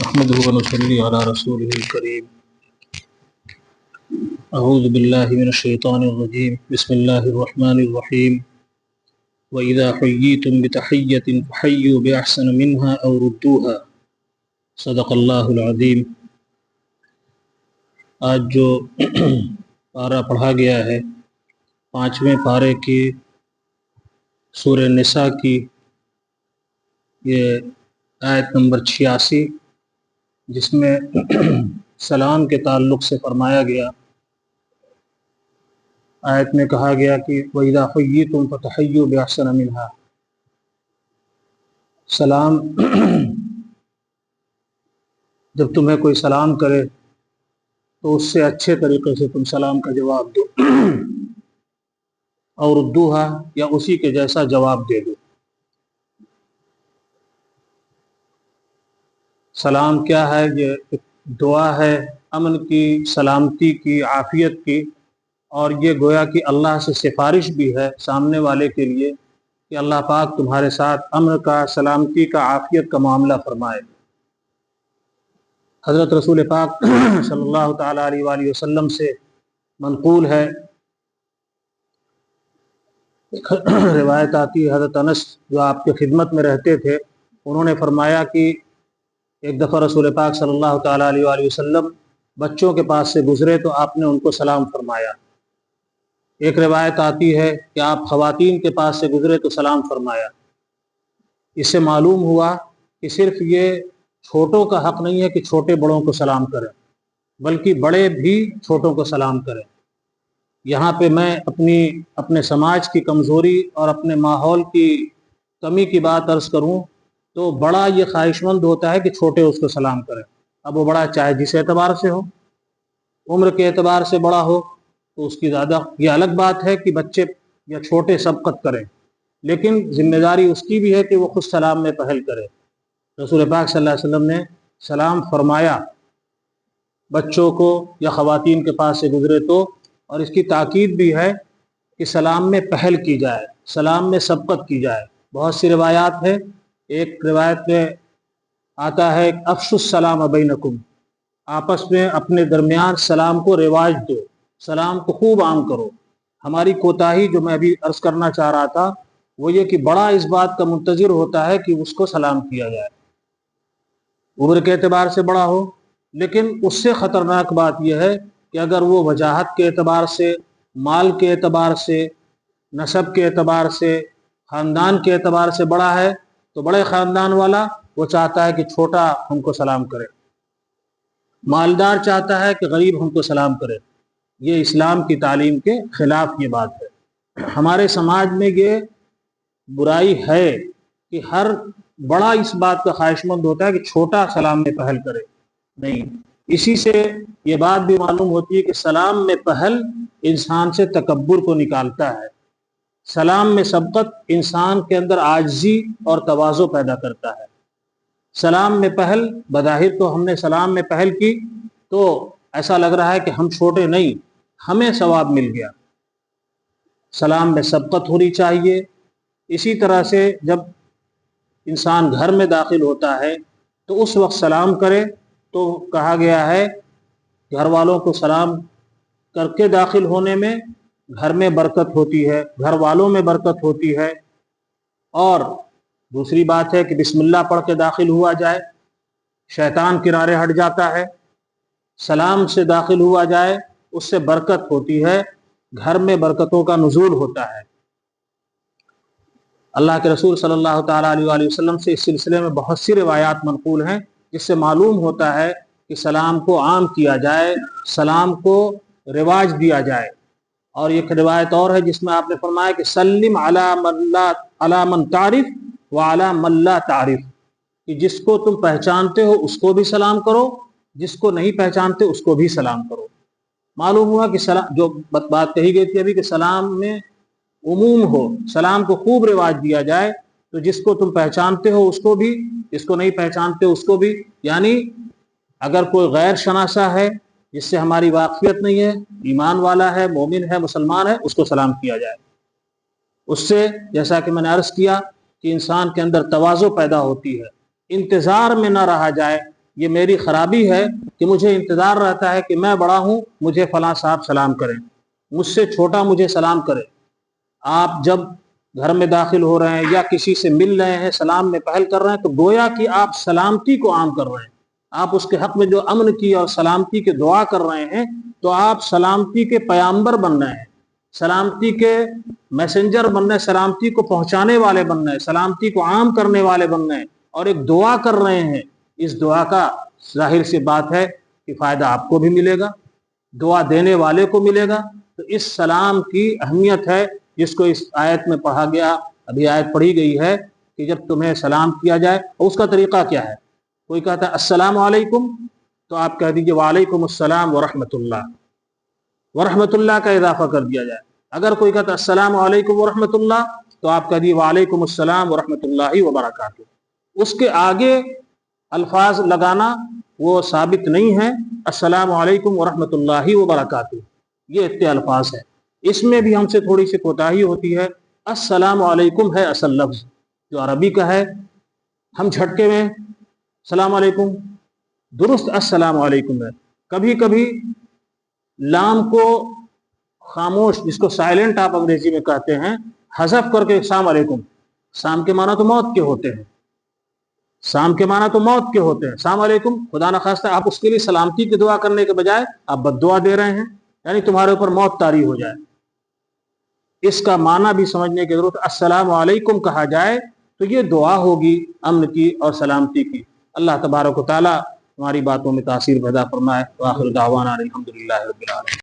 نحمده ونصلي على رسوله الكريم. اعوذ باللہ من الشیطان الرجیم. بسم اللہ الرحمن الرحیم. وَإِذَا حُيِّيتُم بِتَحِيَّةٍ فَحَيُّوا بِأَحْسَنَ مِنْهَا أَوْ رُدُّوهَا صدق اللہ العظیم. آج جو پارہ پڑھا گیا ہے 5ویں پارے کی سورہ نساء کی یہ آیت نمبر 86، جس میں سلام کے تعلق سے فرمایا گیا. آیت میں کہا گیا کہ وَإِذَا حُيِّيتُم فَتَحَيُّوا بِأَحْسَنَ مِنْهَا. سلام جب تمہیں کوئی سلام کرے تو اس سے اچھے طریقے سے تم سلام کا جواب دو، اور ردوہا یا اسی کے جیسا جواب دے دو. سلام کیا ہے؟ یہ ایک دعا ہے امن کی، سلامتی کی، عافیت کی، اور یہ گویا کہ اللہ سے سفارش بھی ہے سامنے والے کے لیے کہ اللہ پاک تمہارے ساتھ امن کا، سلامتی کا، عافیت کا معاملہ فرمائے. حضرت رسول پاک صلی اللہ تعالیٰ علیہ وآلہ وسلم سے منقول ہے، روایت آتی ہے، حضرت انس جو آپ کے خدمت میں رہتے تھے، انہوں نے فرمایا کہ ایک دفعہ رسول پاک صلی اللہ تعالیٰ علیہ وآلہ وسلم بچوں کے پاس سے گزرے تو آپ نے ان کو سلام فرمایا. ایک روایت آتی ہے کہ آپ خواتین کے پاس سے گزرے تو سلام فرمایا. اس سے معلوم ہوا کہ صرف یہ چھوٹوں کا حق نہیں ہے کہ چھوٹے بڑوں کو سلام کریں، بلکہ بڑے بھی چھوٹوں کو سلام کریں. یہاں پہ میں اپنے سماج کی کمزوری اور اپنے ماحول کی کمی کی بات عرض کروں تو بڑا یہ خواہش مند ہوتا ہے کہ چھوٹے اس کو سلام کریں. اب وہ بڑا چاہے جس اعتبار سے ہو، عمر کے اعتبار سے بڑا ہو تو اس کی زیادہ، یہ الگ بات ہے کہ بچے یا چھوٹے سبقت کریں، لیکن ذمہ داری اس کی بھی ہے کہ وہ خود سلام میں پہل کرے. رسول پاک صلی اللہ علیہ وسلم نے سلام فرمایا بچوں کو یا خواتین کے پاس سے گزرے تو، اور اس کی تاکید بھی ہے کہ سلام میں پہل کی جائے، سلام میں سبقت کی جائے. بہت سی روایات ہیں. ایک روایت میں آتا ہے افشوا السلام بینکم، آپس میں اپنے درمیان سلام کو رواج دو، سلام کو خوب عام کرو. ہماری کوتاہی جو میں ابھی عرض کرنا چاہ رہا تھا وہ یہ کہ بڑا اس بات کا منتظر ہوتا ہے کہ اس کو سلام کیا جائے، عمر کے اعتبار سے بڑا ہو. لیکن اس سے خطرناک بات یہ ہے کہ اگر وہ وجاہت کے اعتبار سے، مال کے اعتبار سے، نسب کے اعتبار سے، خاندان کے اعتبار سے بڑا ہے تو بڑے خاندان والا وہ چاہتا ہے کہ چھوٹا ہم کو سلام کرے، مالدار چاہتا ہے کہ غریب ہم کو سلام کرے. یہ اسلام کی تعلیم کے خلاف یہ بات ہے. ہمارے سماج میں یہ برائی ہے کہ ہر بڑا اس بات کا خواہش مند ہوتا ہے کہ چھوٹا سلام میں پہل کرے. نہیں، اسی سے یہ بات بھی معلوم ہوتی ہے کہ سلام میں پہل انسان سے تکبر کو نکالتا ہے. سلام میں سبقت انسان کے اندر عاجزی اور تواضع پیدا کرتا ہے. سلام میں پہل، بظاہر تو ہم نے سلام میں پہل کی تو ایسا لگ رہا ہے کہ ہم چھوٹے نہیں، ہمیں ثواب مل گیا. سلام میں سبقت ہونی چاہیے. اسی طرح سے جب انسان گھر میں داخل ہوتا ہے تو اس وقت سلام کرے تو کہا گیا ہے گھر والوں کو سلام کر کے داخل ہونے میں گھر میں برکت ہوتی ہے، گھر والوں میں برکت ہوتی ہے. اور دوسری بات ہے کہ بسم اللہ پڑھ کے داخل ہوا جائے، شیطان کنارے ہٹ جاتا ہے. سلام سے داخل ہوا جائے، اس سے برکت ہوتی ہے، گھر میں برکتوں کا نزول ہوتا ہے. اللہ کے رسول صلی اللہ تعالیٰ علیہ وآلہ وسلم سے اس سلسلے میں بہت سی روایات منقول ہیں، جس سے معلوم ہوتا ہے کہ سلام کو عام کیا جائے، سلام کو رواج دیا جائے. اور ایک روایت اور ہے جس میں آپ نے فرمایا کہ سلم علی من تعرف وعلی من لا تعرف، کہ جس کو تم پہچانتے ہو اس کو بھی سلام کرو، جس کو نہیں پہچانتے اس کو بھی سلام کرو. معلوم ہوا کہ سلام، جو بات کہی گئی تھی ابھی کہ سلام میں عموم ہو، سلام کو خوب رواج دیا جائے، تو جس کو تم پہچانتے ہو اس کو بھی، جس کو نہیں پہچانتے اس کو بھی. یعنی اگر کوئی غیر شناسا ہے جس سے ہماری واقفیت نہیں ہے، ایمان والا ہے، مومن ہے، مسلمان ہے، اس کو سلام کیا جائے. اس سے جیسا کہ میں نے عرض کیا کہ انسان کے اندر تواضع پیدا ہوتی ہے. انتظار میں نہ رہا جائے یہ میری خرابی ہے کہ مجھے انتظار رہتا ہے کہ میں بڑا ہوں مجھے فلاں صاحب سلام کریں، مجھ سے چھوٹا مجھے سلام کرے۔ آپ جب گھر میں داخل ہو رہے ہیں یا کسی سے مل رہے ہیں، سلام میں پہل کر رہے ہیں، تو گویا کہ آپ سلامتی کو عام کر رہے ہیں۔ آپ اس کے حق میں جو امن کی اور سلامتی کے دعا کر رہے ہیں، تو آپ سلامتی کے پیامبر بن رہے ہیں، سلامتی کے میسنجر بن رہے ہیں، سلامتی کو پہنچانے والے بن رہے ہیں، سلامتی کو عام کرنے والے بن رہے ہیں، اور ایک دعا کر رہے ہیں۔ اس دعا کا ظاہر سی بات ہے کہ فائدہ آپ کو بھی ملے گا، دعا دینے والے کو ملے گا۔ تو اس سلام کی اہمیت ہے جس کو اس آیت میں پڑھا گیا، ابھی آیت پڑھی گئی ہے کہ جب تمہیں سلام کیا جائے، اور اس کا طریقہ کیا ہے؟ کوئی کہتا ہے السلام علیکم، تو آپ کہہ دیجئے وعلیکم السلام ورحمۃ اللہ، ورحمۃ اللہ کا اضافہ کر دیا جائے۔ اگر کوئی کہتا ہے السلام علیکم ورحمۃ اللہ، تو آپ کہہ دیجئے وعلیکم السلام ورحمۃ اللہ وبرکاتہ۔ اس کے آگے الفاظ لگانا وہ ثابت نہیں ہے۔ السلام علیکم ورحمۃ اللہ وبرکاتہ، یہ اتنے الفاظ ہیں۔ اس میں بھی ہم سے تھوڑی سی کوتاہی ہوتی ہے۔ السلام علیکم ہے اصل لفظ جو عربی کا ہے، ہم جھٹکے میں السلام علیکم، درست السلام علیکم ہے۔ کبھی کبھی لام کو خاموش، جس کو سائلنٹ آپ انگریزی میں کہتے ہیں، حذف کر کے السلام علیکم، سام کے معنی تو موت کے ہوتے ہیں، سام کے معنی تو موت کے ہوتے ہیں۔ السلام علیکم، خدا نخواستہ آپ اس کے لیے سلامتی کی دعا کرنے کے بجائے آپ بد دعا دے رہے ہیں، یعنی تمہارے اوپر موت طاری ہو جائے۔ اس کا معنی بھی سمجھنے کی ضرورت۔ السلام علیکم کہا جائے تو یہ دعا ہوگی امن کی اور سلامتی کی۔ اللہ تبارک و تعالی ہماری باتوں میں تاثیر پیدا فرمائے۔ وآخر دعوانا الحمدللہ رب العالمین۔